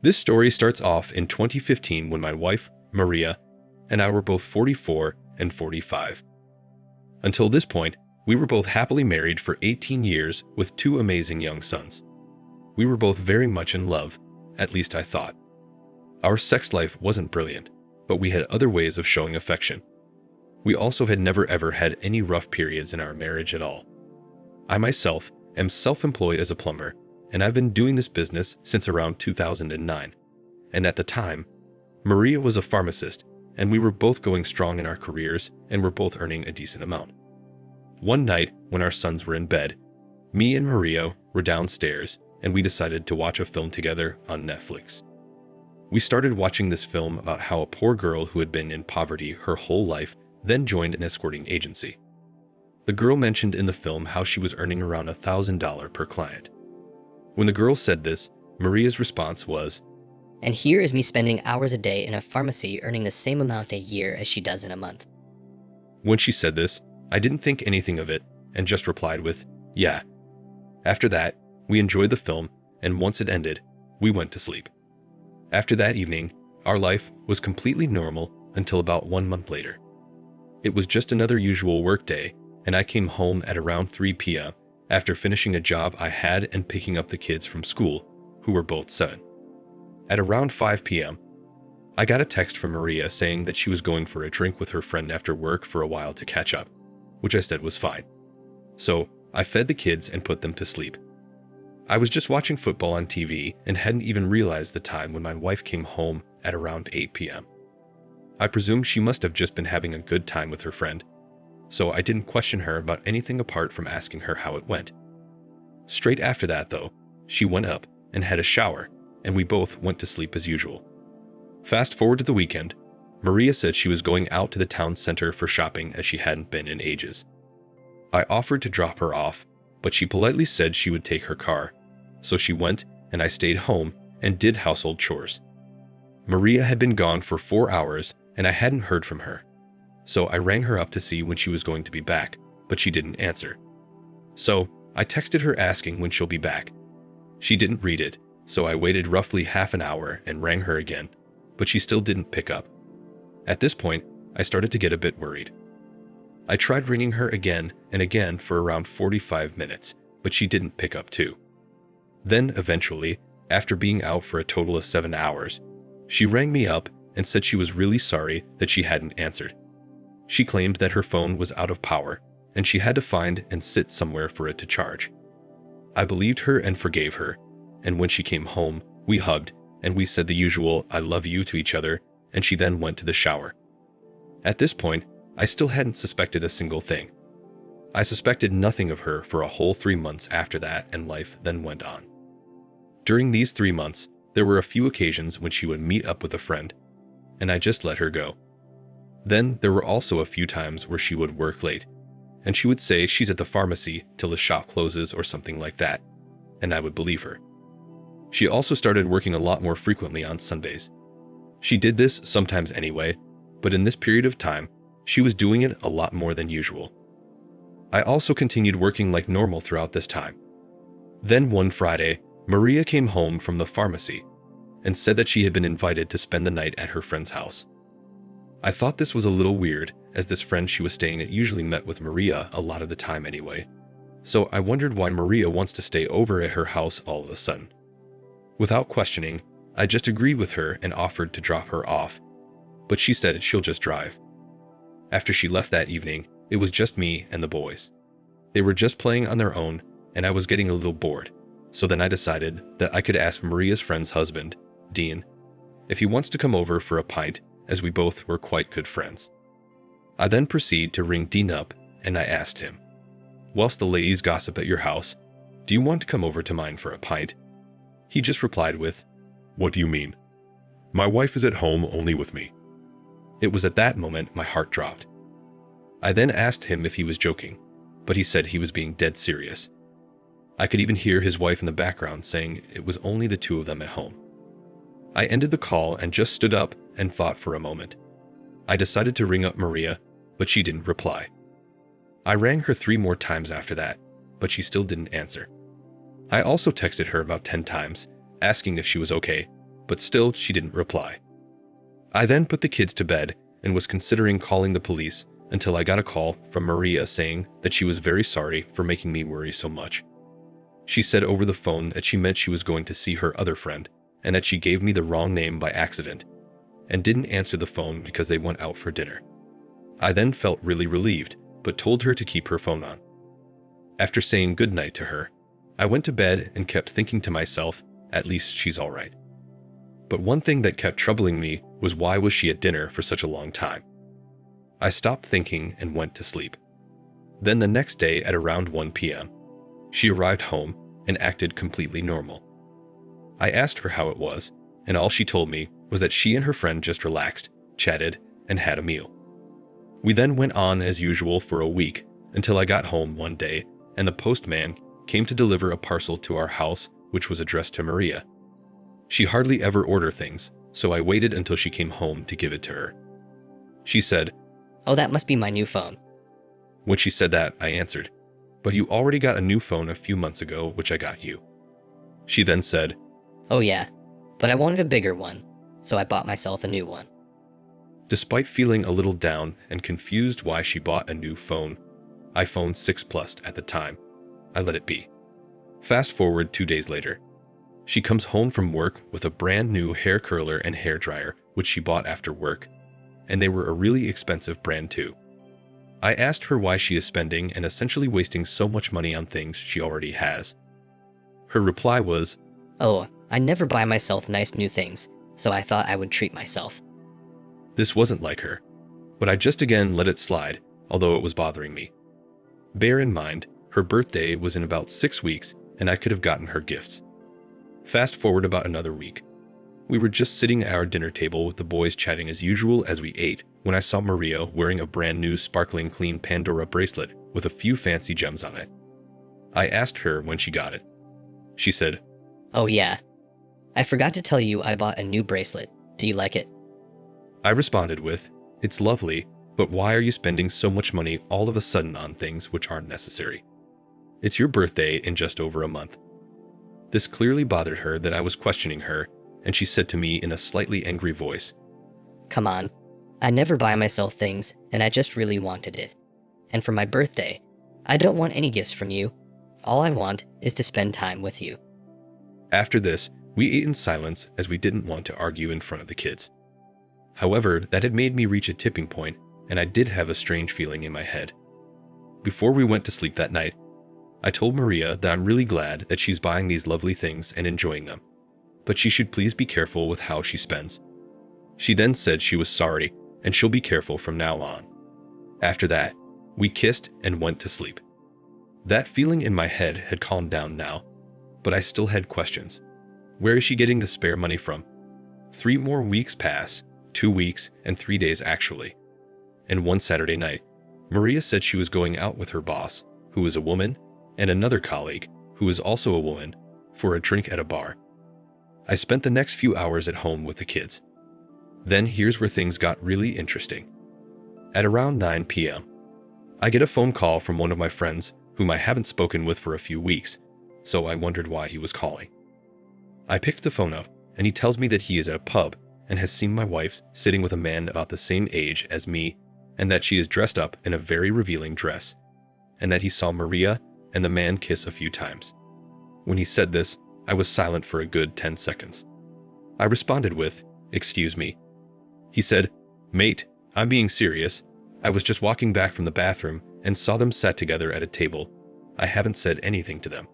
This story starts off in 2015 when my wife, Maria, and I were both 44 and 45. Until this point, we were both happily married for 18 years with two amazing young sons. We were both very much in love, at least I thought. Our sex life wasn't brilliant, but we had other ways of showing affection. We also had never ever had any rough periods in our marriage at all. I myself am self-employed as a plumber, and I've been doing this business since around 2009. And at the time, Maria was a pharmacist, and we were both going strong in our careers and were both earning a decent amount. One night, when our sons were in bed, me and Maria were downstairs, and we decided to watch a film together on Netflix. We started watching this film about how a poor girl who had been in poverty her whole life then joined an escorting agency. The girl mentioned in the film how she was earning around $1,000 per client. When the girl said this, Maria's response was, "And here is me spending hours a day in a pharmacy earning the same amount a year as she does in a month." When she said this, I didn't think anything of it and just replied with, "Yeah." After that, we enjoyed the film, and once it ended, we went to sleep. After that evening, our life was completely normal until about 1 month later. It was just another usual work day, and I came home at around 3 p.m. after finishing a job I had and picking up the kids from school, who were both 7. At around 5 p.m., I got a text from Maria saying that she was going for a drink with her friend after work for a while to catch up, which I said was fine. So I fed the kids and put them to sleep. I was just watching football on TV and hadn't even realized the time when my wife came home at around 8 p.m. I presumed she must have just been having a good time with her friend, so I didn't question her about anything apart from asking her how it went. Straight after that, though, she went up and had a shower, and we both went to sleep as usual. Fast forward to the weekend, Maria said she was going out to the town center for shopping as she hadn't been in ages. I offered to drop her off, but she politely said she would take her car, so she went and I stayed home and did household chores. Maria had been gone for 4 hours and I hadn't heard from her, so I rang her up to see when she was going to be back, but she didn't answer. So I texted her asking when she'll be back. She didn't read it, so I waited roughly half an hour and rang her again, but she still didn't pick up. At this point, I started to get a bit worried. I tried ringing her again and again for around 45 minutes, but she didn't pick up too. Then eventually, after being out for a total of 7 hours, she rang me up and said she was really sorry that she hadn't answered. She claimed that her phone was out of power and she had to find and sit somewhere for it to charge. I believed her and forgave her, and when she came home, we hugged and we said the usual "I love you" to each other, and she then went to the shower. At this point, I still hadn't suspected a single thing. I suspected nothing of her for a whole 3 months after that, and life then went on. During these 3 months, there were a few occasions when she would meet up with a friend, and I just let her go. Then there were also a few times where she would work late, and she would say she's at the pharmacy till the shop closes or something like that, and I would believe her. She also started working a lot more frequently on Sundays. She did this sometimes anyway, but in this period of time, she was doing it a lot more than usual. I also continued working like normal throughout this time. Then one Friday, Maria came home from the pharmacy and said that she had been invited to spend the night at her friend's house. I thought this was a little weird, as this friend she was staying at usually met with Maria a lot of the time anyway, so I wondered why Maria wants to stay over at her house all of a sudden. Without questioning, I just agreed with her and offered to drop her off, but she said she'll just drive. After she left that evening, it was just me and the boys. They were just playing on their own, and I was getting a little bored, so then I decided that I could ask Maria's friend's husband, Dean, if he wants to come over for a pint, as we both were quite good friends. I then proceed to ring Dean up, and I asked him, "Whilst the ladies gossip at your house, do you want to come over to mine for a pint?" He just replied with, "What do you mean? My wife is at home only with me." It was at that moment my heart dropped. I then asked him if he was joking, but he said he was being dead serious. I could even hear his wife in the background saying it was only the two of them at home. I ended the call and just stood up and thought for a moment. I decided to ring up Maria, but she didn't reply. I rang her 3 more times after that, but she still didn't answer. I also texted her about 10 times, asking if she was okay, but still she didn't reply. I then put the kids to bed and was considering calling the police until I got a call from Maria saying that she was very sorry for making me worry so much. She said over the phone that she meant she was going to see her other friend and that she gave me the wrong name by accident and didn't answer the phone because they went out for dinner. I then felt really relieved, but told her to keep her phone on. After saying goodnight to her, I went to bed and kept thinking to myself, at least she's all right. But one thing that kept troubling me was why was she at dinner for such a long time? I stopped thinking and went to sleep. Then the next day at around 1 p.m., she arrived home and acted completely normal. I asked her how it was, and all she told me was that she and her friend just relaxed, chatted, and had a meal. We then went on as usual for a week until I got home one day and the postman came to deliver a parcel to our house which was addressed to Maria. She hardly ever ordered things, so I waited until she came home to give it to her. She said, "Oh, that must be my new phone." When she said that, I answered, "But you already got a new phone a few months ago, which I got you." She then said, "Oh yeah, but I wanted a bigger one, so I bought myself a new one." Despite feeling a little down and confused why she bought a new phone, iPhone 6 Plus at the time, I let it be. Fast forward 2 days later. She comes home from work with a brand new hair curler and hair dryer, which she bought after work, and they were a really expensive brand too. I asked her why she is spending and essentially wasting so much money on things she already has. Her reply was, "Oh, I never buy myself nice new things, so I thought I would treat myself." This wasn't like her, but I just again let it slide, although it was bothering me. Bear in mind, her birthday was in about 6 weeks and I could have gotten her gifts. Fast forward about another week. We were just sitting at our dinner table with the boys chatting as usual as we ate when I saw Maria wearing a brand new sparkling clean Pandora bracelet with a few fancy gems on it. I asked her when she got it. She said, "Oh yeah, I forgot to tell you I bought a new bracelet. Do you like it?" I responded with, "It's lovely, but why are you spending so much money all of a sudden on things which aren't necessary? It's your birthday in just over a month." This clearly bothered her that I was questioning her, and she said to me in a slightly angry voice, "Come on, I never buy myself things, and I just really wanted it. And for my birthday, I don't want any gifts from you. All I want is to spend time with you." After this, we ate in silence as we didn't want to argue in front of the kids. However, that had made me reach a tipping point, and I did have a strange feeling in my head. Before we went to sleep that night, I told Maria that I'm really glad that she's buying these lovely things and enjoying them, but she should please be careful with how she spends. She then said she was sorry and she'll be careful from now on. After that, we kissed and went to sleep. That feeling in my head had calmed down now, but I still had questions. Where is she getting the spare money from? 3 more weeks pass, 2 weeks and 3 days actually. And one Saturday night, Maria said she was going out with her boss, who is a woman, and another colleague, who is also a woman, for a drink at a bar. I spent the next few hours at home with the kids. Then here's where things got really interesting. At around 9 p.m., I get a phone call from one of my friends whom I haven't spoken with for a few weeks, so I wondered why he was calling. I picked the phone up, and he tells me that he is at a pub and has seen my wife sitting with a man about the same age as me, and that she is dressed up in a very revealing dress, and that he saw Maria and the man kiss a few times. When he said this, I was silent for a good 10 seconds. I responded with, "Excuse me." He said, "Mate, I'm being serious. I was just walking back from the bathroom and saw them sat together at a table. I haven't said anything to them."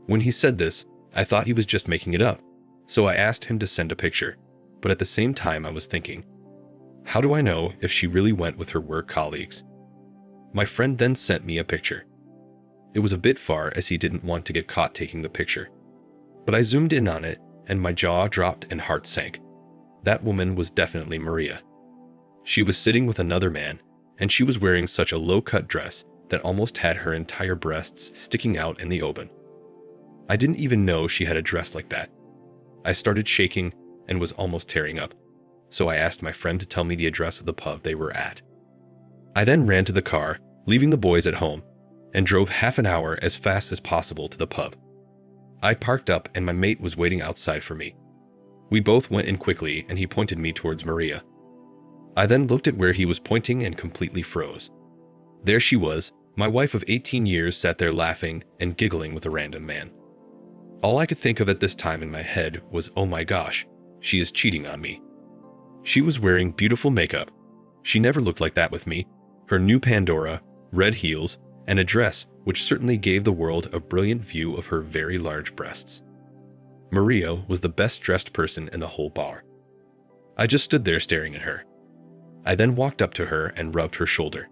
When he said this, I thought he was just making it up, so I asked him to send a picture, but at the same time I was thinking, how do I know if she really went with her work colleagues? My friend then sent me a picture. It was a bit far as he didn't want to get caught taking the picture, but I zoomed in on it and my jaw dropped and heart sank. That woman was definitely Maria. She was sitting with another man, and she was wearing such a low-cut dress that almost had her entire breasts sticking out in the open. I didn't even know she had a dress like that. I started shaking and was almost tearing up, so I asked my friend to tell me the address of the pub they were at. I then ran to the car, leaving the boys at home, and drove half an hour as fast as possible to the pub. I parked up and my mate was waiting outside for me. We both went in quickly and he pointed me towards Maria. I then looked at where he was pointing and completely froze. There she was, my wife of 18 years sat there laughing and giggling with a random man. All I could think of at this time in my head was, oh my gosh, she is cheating on me. She was wearing beautiful makeup. She never looked like that with me. Her new Pandora, red heels, and a dress which certainly gave the world a brilliant view of her very large breasts. Maria was the best dressed person in the whole bar. I just stood there staring at her. I then walked up to her and rubbed her shoulder.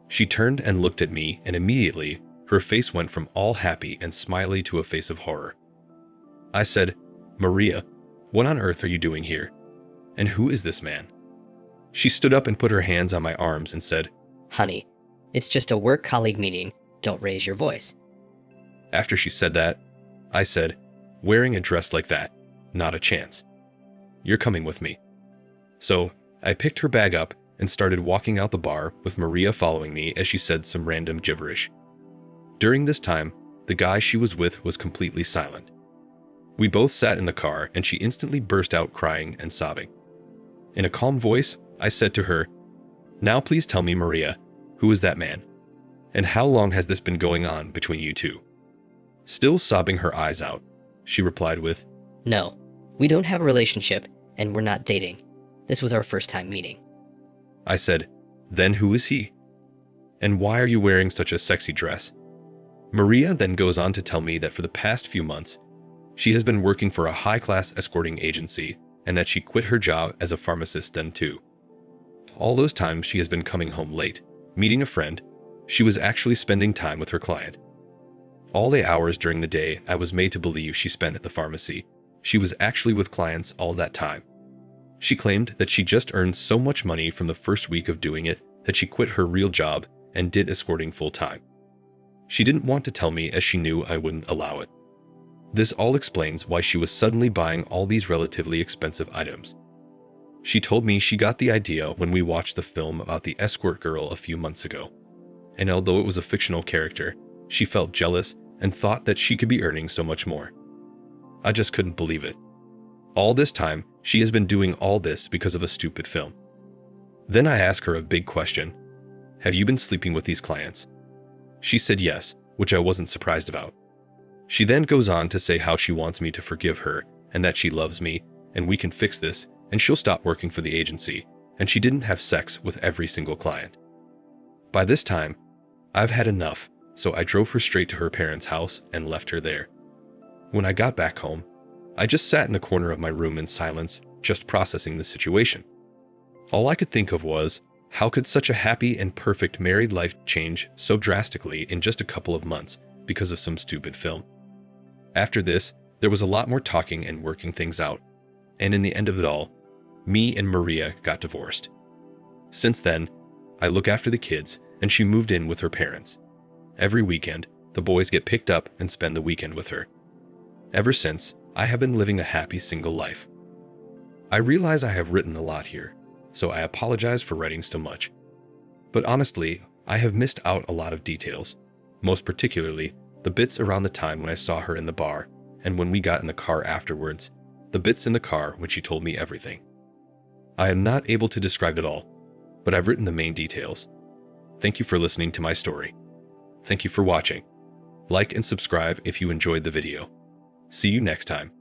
She turned and looked at me, and immediately her face went from all happy and smiley to a face of horror. I said, "Maria, what on earth are you doing here? And who is this man?" She stood up and put her hands on my arms and said, Honey, it's just a work colleague meeting. Don't raise your voice. After she said that, I said, "Wearing a dress like that, not a chance. You're coming with me." So I picked her bag up and started walking out the bar with Maria following me as she said some random gibberish. During this time, the guy she was with was completely silent. We both sat in the car and she instantly burst out crying and sobbing. In a calm voice, I said to her, "Now please tell me, Maria, who is that man? And how long has this been going on between you two?" Still sobbing her eyes out, she replied with, No, we don't have a relationship, and we're not dating. This was our first time meeting. I said, "Then who is he? And why are you wearing such a sexy dress?" Maria then goes on to tell me that for the past few months, she has been working for a high-class escorting agency and that she quit her job as a pharmacist then too. All those times she has been coming home late, meeting a friend. She was actually spending time with her client. All the hours during the day I was made to believe she spent at the pharmacy, she was actually with clients all that time. She claimed that she just earned so much money from the first week of doing it that she quit her real job and did escorting full-time. She didn't want to tell me as she knew I wouldn't allow it. This all explains why she was suddenly buying all these relatively expensive items. She told me she got the idea when we watched the film about the escort girl a few months ago. And although it was a fictional character, she felt jealous and thought that she could be earning so much more. I just couldn't believe it. All this time, she has been doing all this because of a stupid film. Then I asked her a big question. Have you been sleeping with these clients? She said yes, which I wasn't surprised about. She then goes on to say how she wants me to forgive her and that she loves me and we can fix this and she'll stop working for the agency and she didn't have sex with every single client. By this time, I've had enough, so I drove her straight to her parents' house and left her there. When I got back home, I just sat in the corner of my room in silence, just processing the situation. All I could think of was, how could such a happy and perfect married life change so drastically in just a couple of months because of some stupid film? After this, there was a lot more talking and working things out, and in the end of it all, me and Maria got divorced. Since then, I look after the kids, and she moved in with her parents. Every weekend, the boys get picked up and spend the weekend with her. Ever since, I have been living a happy single life. I realize I have written a lot here, so I apologize for writing so much. But honestly, I have missed out a lot of details, most particularly the bits around the time when I saw her in the bar, and when we got in the car afterwards, the bits in the car when she told me everything. I am not able to describe it all, but I've written the main details. Thank you for listening to my story. Thank you for watching. Like and subscribe if you enjoyed the video. See you next time.